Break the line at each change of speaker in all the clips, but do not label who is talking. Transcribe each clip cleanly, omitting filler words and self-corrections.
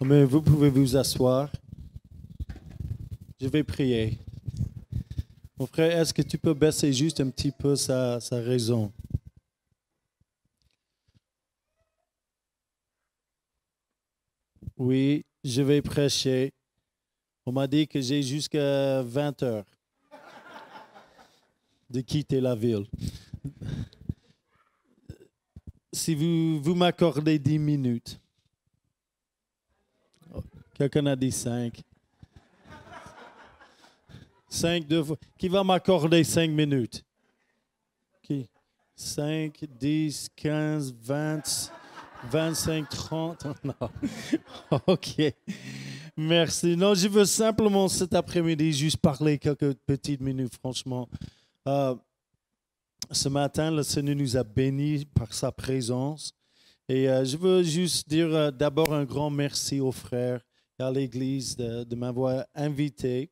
Mais vous pouvez vous asseoir. Je vais prier. Mon frère, est-ce que tu peux baisser juste un petit peu sa raison? Oui, je vais prêcher. On m'a dit que j'ai jusqu'à 20 heures de quitter la ville. Si vous m'accordez 10 minutes. Quelqu'un a dit 5. 5 deux fois. Qui va m'accorder 5 minutes? Qui? 5, 10, 15, 20, 25, 30. Non. OK. Merci. Non, je veux simplement cet après-midi juste parler quelques petites minutes, franchement. Ce matin, le Seigneur nous a bénis par sa présence. Et je veux juste dire d'abord un grand merci aux frères et à l'Église de m'avoir invité.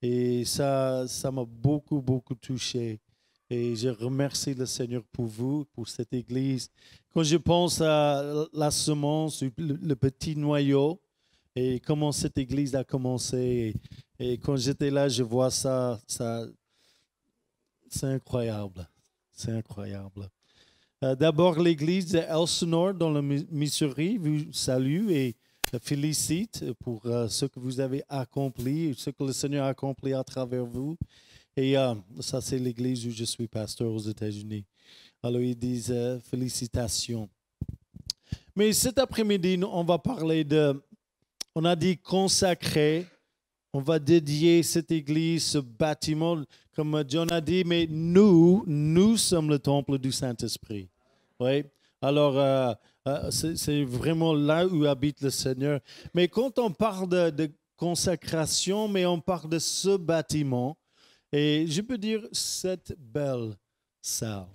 Et ça m'a beaucoup, beaucoup touché. Et je remercie le Seigneur pour vous, pour cette Église. Quand je pense à la semence, le petit noyau, et comment cette Église a commencé, et quand j'étais là, je vois ça c'est incroyable. C'est incroyable. D'abord, l'Église d'Elsinore, dans le Missouri, vous salue et félicite pour ce que vous avez accompli, ce que le Seigneur a accompli à travers vous. Et ça, c'est l'Église où je suis pasteur aux États-Unis. Alors, ils disent félicitations. Mais cet après-midi, on va parler on a dit consacrer. On va dédier cette église, ce bâtiment, comme John a dit, mais nous sommes le temple du Saint-Esprit. Oui. Alors, c'est vraiment là où habite le Seigneur. Mais quand on parle de consécration, mais on parle de ce bâtiment, et je peux dire cette belle salle.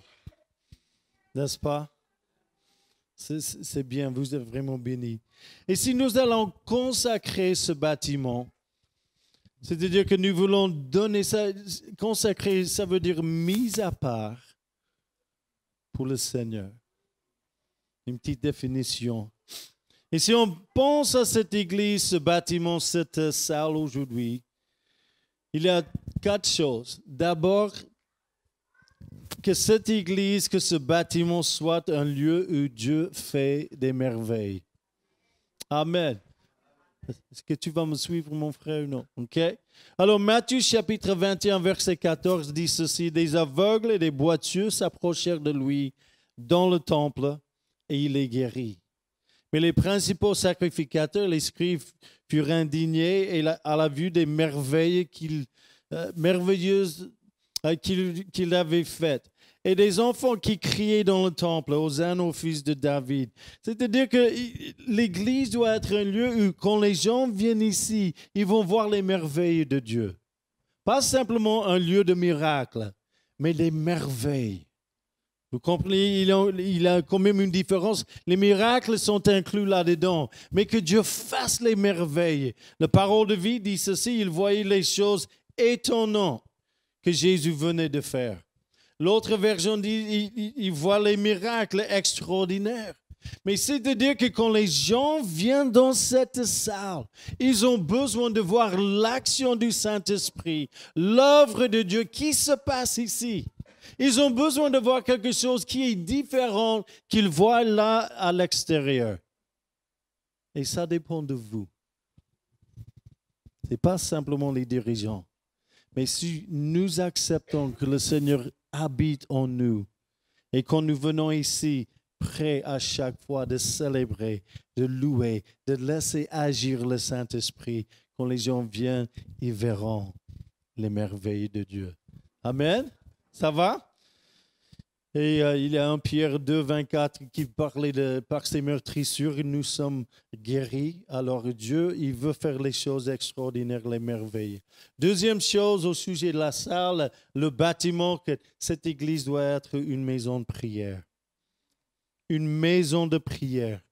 N'est-ce pas? C'est bien, vous êtes vraiment bénis. Et si nous allons consacrer ce bâtiment, c'est-à-dire que nous voulons donner ça, consacrer, ça veut dire mise à part pour le Seigneur. Une petite définition. Et si on pense à cette église, ce bâtiment, cette salle aujourd'hui, il y a 4 choses. D'abord, que cette église, que ce bâtiment soit un lieu où Dieu fait des merveilles. Amen. Est-ce que tu vas me suivre, mon frère, ou non? OK? Alors, Matthieu chapitre 21, verset 14 dit ceci. Des aveugles et des boiteux s'approchèrent de lui dans le temple et il les guérit. Mais les principaux sacrificateurs, les scribes, furent indignés et à la vue des merveilles merveilleuses qu'il avait faites. Et des enfants qui criaient dans le temple, Hosanna au fils de David. C'est-à-dire que l'Église doit être un lieu où, quand les gens viennent ici, ils vont voir les merveilles de Dieu. Pas simplement un lieu de miracles, mais des merveilles. Vous comprenez, il y a quand même une différence. Les miracles sont inclus là-dedans, mais que Dieu fasse les merveilles. La parole de vie dit ceci, il voyait les choses étonnantes que Jésus venait de faire. L'autre version dit, il voit les miracles extraordinaires. Mais c'est-à-dire que quand les gens viennent dans cette salle, ils ont besoin de voir l'action du Saint-Esprit, l'œuvre de Dieu qui se passe ici. Ils ont besoin de voir quelque chose qui est différent qu'ils voient là à l'extérieur. Et ça dépend de vous. Ce n'est pas simplement les dirigeants. Mais si nous acceptons que le Seigneur habite en nous et quand nous venons ici, prêts à chaque fois de célébrer, de louer, de laisser agir le Saint-Esprit, quand les gens viennent, ils verront les merveilles de Dieu. Amen? Ça va? Et il y a 1 Pierre 2, 24 qui parlait par ses meurtrissures, nous sommes guéris. Alors Dieu, il veut faire les choses extraordinaires, les merveilles. Deuxième chose au sujet de la salle, le bâtiment, que cette église doit être une maison de prière. Une maison de prière.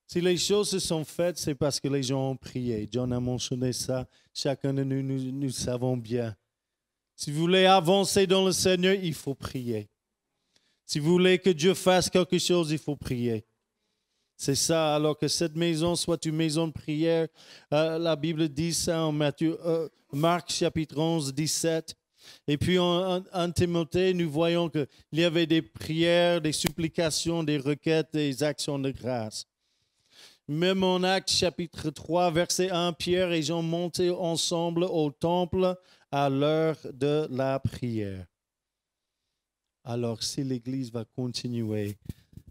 Si les choses se sont faites, c'est parce que les gens ont prié. John a mentionné ça. Chacun de nous savons bien. Si vous voulez avancer dans le Seigneur, il faut prier. Si vous voulez que Dieu fasse quelque chose, il faut prier. C'est ça, alors que cette maison soit une maison de prière. La Bible dit ça en Marc chapitre 11, 17. Et puis en Timothée, nous voyons qu'il y avait des prières, des supplications, des requêtes, des actions de grâce. Même en Actes chapitre 3, verset 1, Pierre et Jean montaient ensemble au temple à l'heure de la prière. Alors si l'Église va continuer,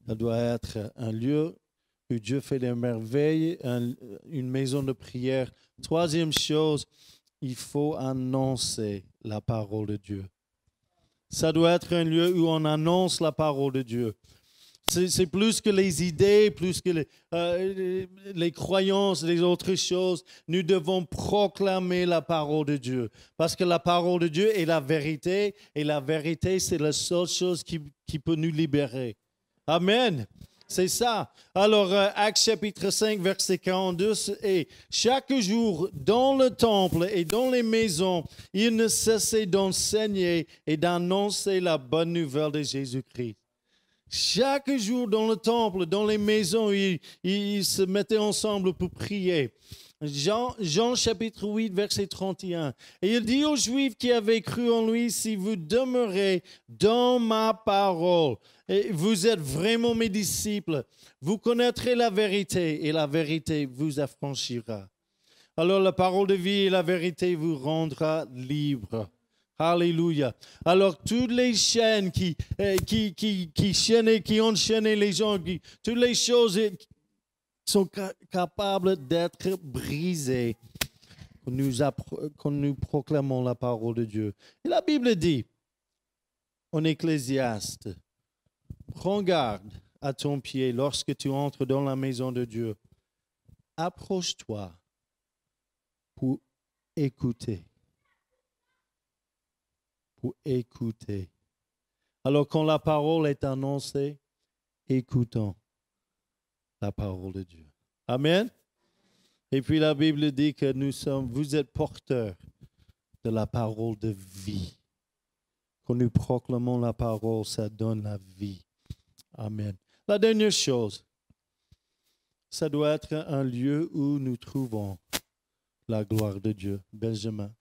ça doit être un lieu où Dieu fait des merveilles, une maison de prière. Troisième chose, il faut annoncer la parole de Dieu. Ça doit être un lieu où on annonce la parole de Dieu. C'est plus que les idées, plus que les croyances, les autres choses. Nous devons proclamer la parole de Dieu. Parce que la parole de Dieu est la vérité. Et la vérité, c'est la seule chose qui peut nous libérer. Amen. C'est ça. Alors, Actes chapitre 5, verset 42, et chaque jour, dans le temple et dans les maisons, ils ne cessaient d'enseigner et d'annoncer la bonne nouvelle de Jésus-Christ. Chaque jour, dans le temple, dans les maisons, ils se mettaient ensemble pour prier. Jean chapitre 8, verset 31. Et il dit aux Juifs qui avaient cru en lui, si vous demeurez dans ma parole, et vous êtes vraiment mes disciples, vous connaîtrez la vérité et la vérité vous affranchira. Alors la parole de vie et la vérité vous rendra libre. Alléluia. Alors toutes les chaînes qui enchaînaient les gens, toutes les choses sont capables d'être brisées quand nous proclamons la parole de Dieu. Et la Bible dit en Ecclésiaste, prends garde à ton pied lorsque tu entres dans la maison de Dieu. Approche-toi pour écouter. Pour écouter. Alors quand la parole est annoncée, écoutons la parole de Dieu. Amen. Et puis la Bible dit que vous êtes porteurs de la parole de vie. Quand nous proclamons la parole, ça donne la vie. Amen. La dernière chose, ça doit être un lieu où nous trouvons la gloire de Dieu. Benjamin,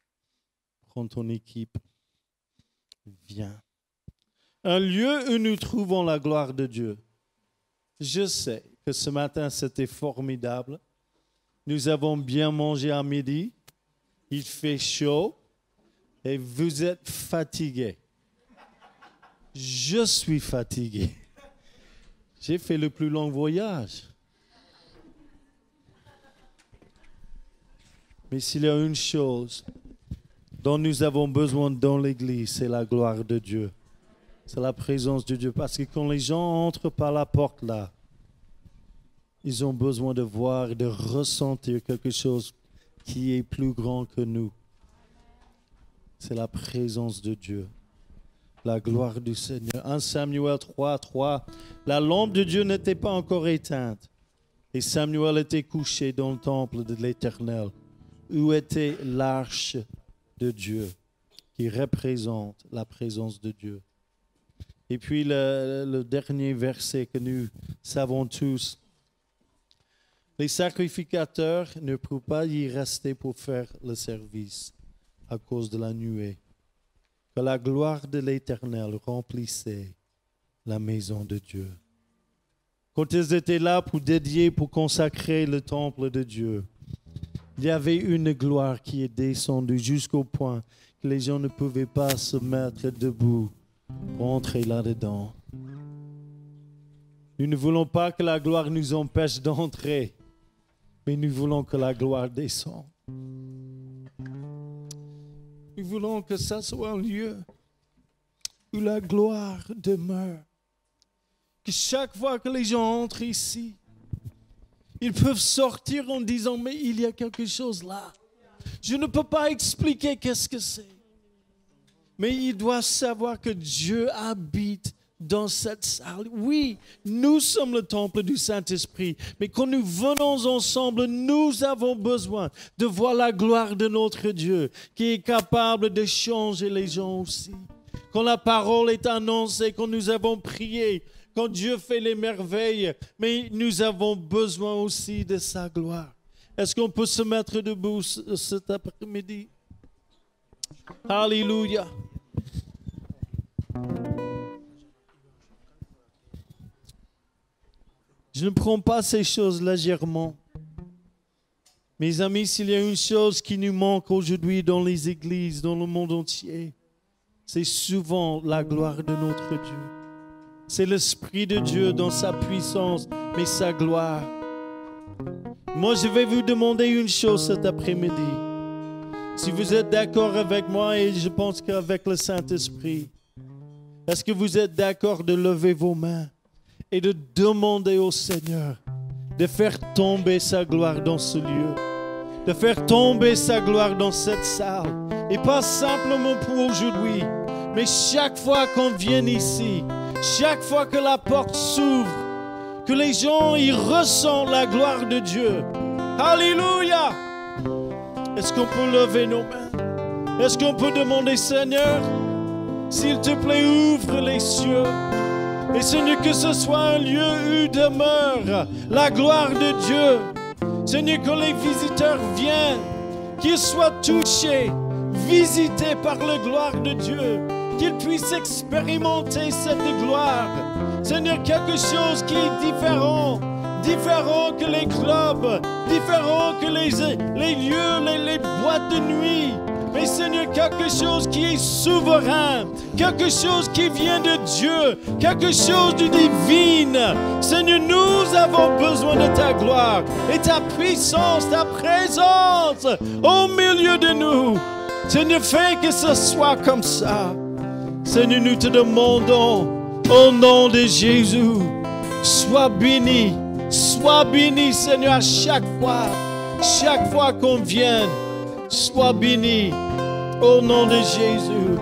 prends ton équipe. Viens. Un lieu où nous trouvons la gloire de Dieu. Je sais que ce matin, c'était formidable. Nous avons bien mangé à midi. Il fait chaud et vous êtes fatigués. Je suis fatigué. J'ai fait le plus long voyage. Mais s'il y a une chose dont nous avons besoin dans l'Église, c'est la gloire de Dieu. C'est la présence de Dieu. Parce que quand les gens entrent par la porte là, ils ont besoin de voir et de ressentir quelque chose qui est plus grand que nous. C'est la présence de Dieu. La gloire du Seigneur. 1 Samuel 3, 3. La lampe de Dieu n'était pas encore éteinte. Et Samuel était couché dans le temple de l'Éternel, où était l'arche de Dieu, qui représente la présence de Dieu. Et puis le dernier verset que nous savons tous. Les sacrificateurs ne pouvaient pas y rester pour faire le service à cause de la nuée. Que la gloire de l'Éternel remplissait la maison de Dieu. Quand ils étaient là pour dédier, pour consacrer le temple de Dieu, il y avait une gloire qui est descendue jusqu'au point que les gens ne pouvaient pas se mettre debout pour entrer là-dedans. Nous ne voulons pas que la gloire nous empêche d'entrer, mais nous voulons que la gloire descende. Nous voulons que ça soit un lieu où la gloire demeure. Que chaque fois que les gens entrent ici, ils peuvent sortir en disant, mais il y a quelque chose là. Je ne peux pas expliquer qu'est-ce que c'est. Mais ils doivent savoir que Dieu habite dans cette salle. Oui, nous sommes le temple du Saint-Esprit. Mais quand nous venons ensemble, nous avons besoin de voir la gloire de notre Dieu qui est capable de changer les gens aussi. Quand la parole est annoncée, quand nous avons prié, quand Dieu fait les merveilles, mais nous avons besoin aussi de sa gloire. Est-ce qu'on peut se mettre debout cet après-midi? Alléluia. Je ne prends pas ces choses légèrement. Mes amis, s'il y a une chose qui nous manque aujourd'hui dans les églises, dans le monde entier, c'est souvent la gloire de notre Dieu. C'est l'Esprit de Dieu dans sa puissance, mais sa gloire. Moi, je vais vous demander une chose cet après-midi. Si vous êtes d'accord avec moi, et je pense qu'avec le Saint-Esprit, est-ce que vous êtes d'accord de lever vos mains et de demander au Seigneur de faire tomber sa gloire dans ce lieu, de faire tomber sa gloire dans cette salle, et pas simplement pour aujourd'hui, mais chaque fois qu'on vient ici, chaque fois que la porte s'ouvre, que les gens y ressentent la gloire de Dieu. Alléluia! Est-ce qu'on peut lever nos mains? Est-ce qu'on peut demander, Seigneur, s'il te plaît, ouvre les cieux. Et Seigneur, que ce soit un lieu où demeure la gloire de Dieu. Seigneur, que les visiteurs viennent, qu'ils soient touchés, visités par la gloire de Dieu, qu'ils puissent expérimenter cette gloire. Seigneur, quelque chose qui est différent que les clubs, différent que les lieux, les boîtes de nuit. Mais Seigneur, quelque chose qui est souverain, quelque chose qui vient de Dieu, quelque chose de divin. Seigneur, nous avons besoin de ta gloire et ta puissance, ta présence au milieu de nous. Seigneur, fais que ce soit comme ça. Seigneur, nous te demandons au nom de Jésus, sois béni, Seigneur, à chaque fois qu'on vient, sois béni au nom de Jésus.